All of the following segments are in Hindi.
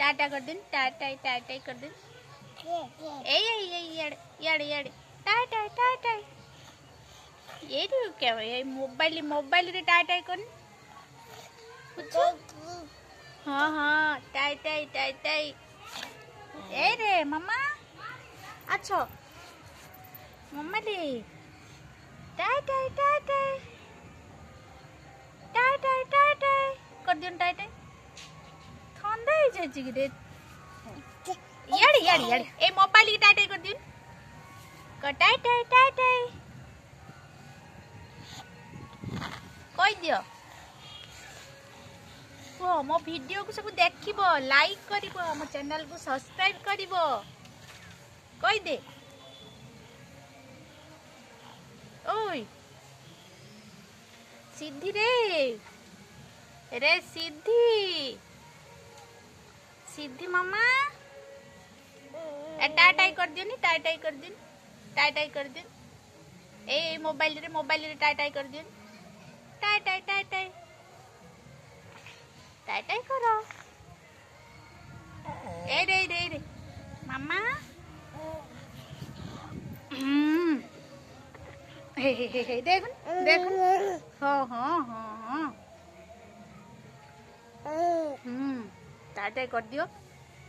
टाटा कर दिन, टाटा टाटा कर दिन। ए याड़े याड़े टाटा टाटा। ये क्या है मोबाइल मोबाइल रे टाटा कर। हाँ हाँ टाई टाई टाई टाई। ए रे मम्मा अच्छा मम्मा ले tie tie tie tie tie tie tie tie कर दियो टाई टाई ठंडा ही जाची कि रे याड़ी याड़ी याड़ी ए मोबाइल की टाई टाई कर दियो कर टाई टाई टाई टाई कोई दियो मो वीडियो को सब देखिबो लाइक करिबो मो चैनल को सब्सक्राइब करिबो कहि दे ओय सिद्धि रे सिद्धि सिद्धि मामा ए टाटाई कर दियो नी टाटाई कर दिन टाटाई कर दिन ए मोबाइल रे टाटाई कर दिन टाटाई टाटाई टाटाई करो ए रे रे रे मामा हे देख देख हाँ हाँ हाँ हाँ टाटाई कर दियो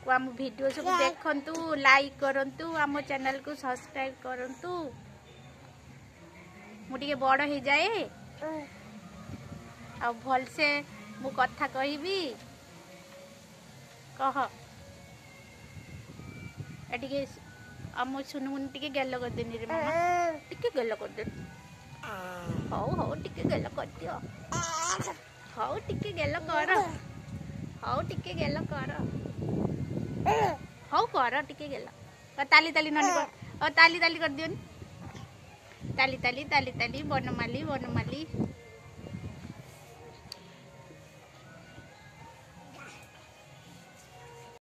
को आम वीडियो सब देखंतु लाइक करंतु आम चैनल को सब्सक्राइब करंतु मु टिके बड़ हो जाए आ भल से मु कथा कहबी कह ए आम सुनमुन टिके गेल कर देनी रे मामा टिके गेल कर दे हौ हौ टिके गेल कर दियो हौ टिके गेल कर हौ टिके गेल कर हौ कर टिके गेल ताली ताली ननी कर ताली ताली कर दियो ताली ताली ताली ताली बनमाली बनमाली